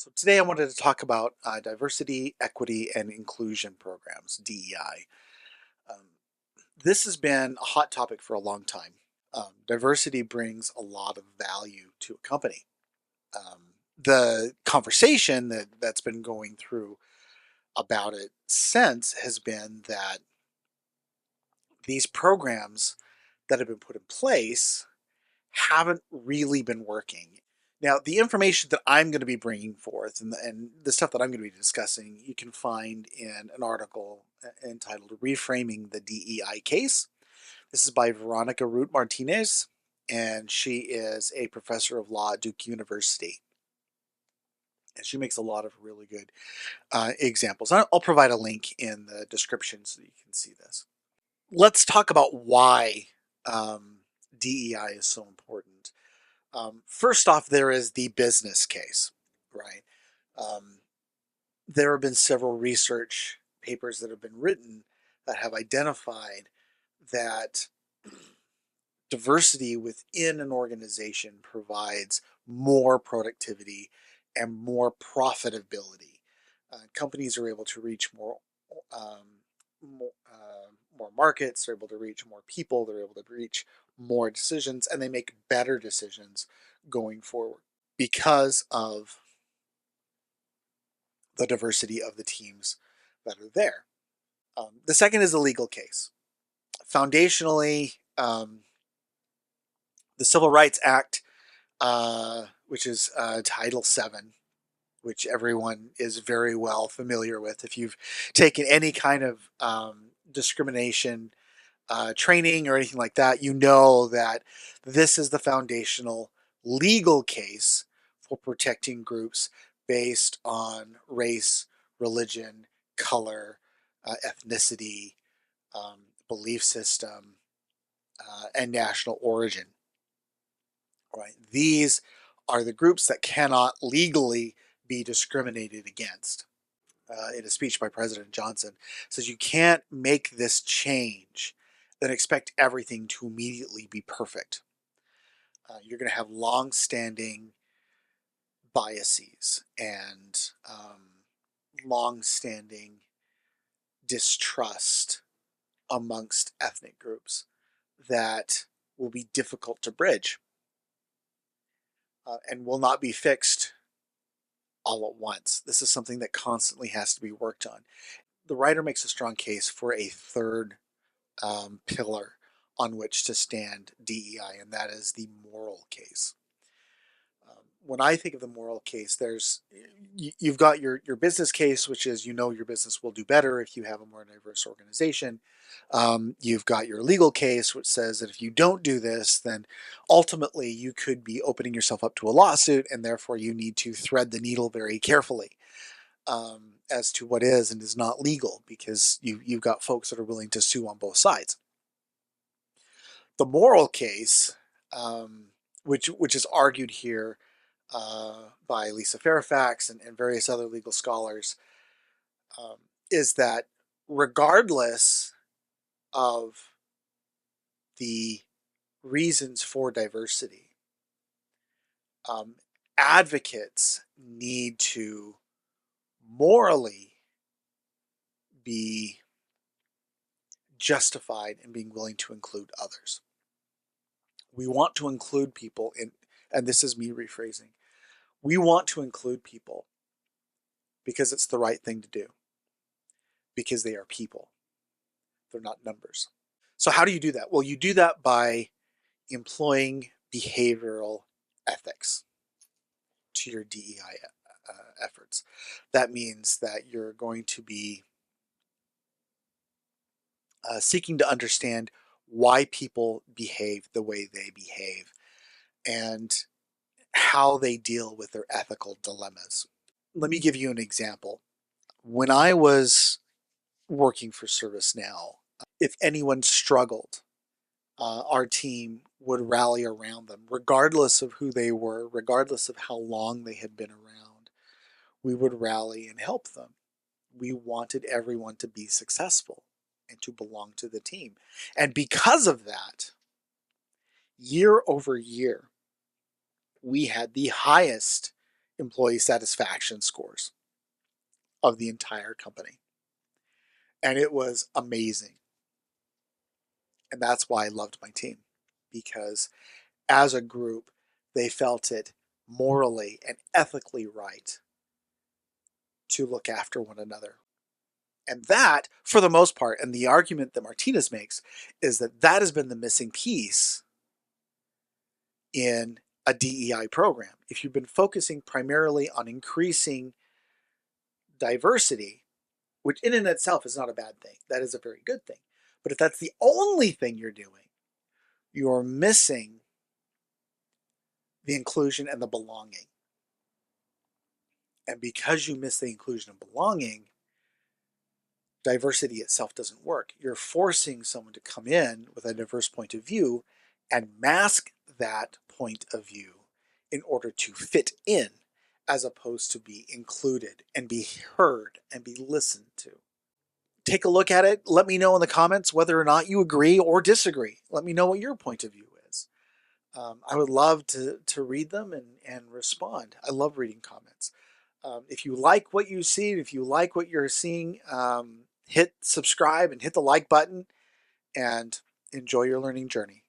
So today I wanted to talk about diversity, equity, and inclusion programs, DEI. Um, this has been a hot topic for a long time. Diversity brings a lot of value to a company. The conversation that's been going through about it since has been that these programs that have been put in place haven't really been working. Now, the information that I'm going to be bringing forth and the stuff that I'm going to be discussing, you can find in an article entitled Reframing the DEI Case. This is by Veronica Root Martinez, and she is a professor of law at Duke University. And she makes a lot of really good examples. I'll provide a link in the description so you can see this. Let's talk about why DEI is so important. First off, there is the business case, right? Um, there have been several research papers that have been written that have identified that diversity within an organization provides more productivity and more profitability. Companies are able to reach more markets, they're able to reach more people, they're able to reach more decisions, and they make better decisions going forward because of the diversity of the teams that are there. The second is a legal case. Foundationally, the Civil Rights Act, which is Title VII, which everyone is very well familiar with. If you've taken any kind of discrimination training or anything like that, you know that this is the foundational legal case for protecting groups based on race, religion, color, ethnicity, belief system, and national origin. Right? These are the groups that cannot legally be discriminated against. In a speech by President Johnson, says you can't make this change, then expect everything to immediately be perfect. You're going to have long-standing biases and long-standing distrust amongst ethnic groups that will be difficult to bridge and will not be fixed all at once. This is something that constantly has to be worked on. The writer makes a strong case for a third pillar on which to stand DEI, and that is the moral case. When I think of the moral case, you've got your business case, which is your business will do better if you have a more diverse organization. You've got your legal case, which says that if you don't do this, then ultimately you could be opening yourself up to a lawsuit, and therefore you need to thread the needle very carefully as to what is and is not legal, because you've got folks that are willing to sue on both sides. The moral case, which is argued here by Lisa Fairfax and various other legal scholars, is that regardless of the reasons for diversity, advocates need to morally be justified in being willing to include others. We want to include people and this is me rephrasing, we want to include people because it's the right thing to do, because they are people. They're not numbers. So how do you do that? Well, you do that by employing behavioral ethics to your DEI efforts. That means that you're going to be seeking to understand why people behave the way they behave and how they deal with their ethical dilemmas. Let me give you an example. When I was working for ServiceNow, if anyone struggled, our team would rally around them, regardless of who they were, regardless of how long they had been around. We would rally and help them. We wanted everyone to be successful and to belong to the team. And because of that, year over year, we had the highest employee satisfaction scores of the entire company. And it was amazing. And that's why I loved my team, because as a group, they felt it morally and ethically right to look after one another. And that, for the most part, and the argument that Martinez makes, is that that has been the missing piece in a DEI program. If you've been focusing primarily on increasing diversity, which in and itself is not a bad thing, that is a very good thing. But if that's the only thing you're doing, you're missing the inclusion and the belonging. And because you miss the inclusion and belonging, diversity itself doesn't work. You're forcing someone to come in with a diverse point of view and mask that point of view in order to fit in, as opposed to be included and be heard and be listened to. Take a look at it. Let me know in the comments whether or not you agree or disagree. Let me know what your point of view is. I would love to read them and respond. I love reading comments. If you like what you see, if you like what you're seeing, hit subscribe and hit the like button and enjoy your learning journey.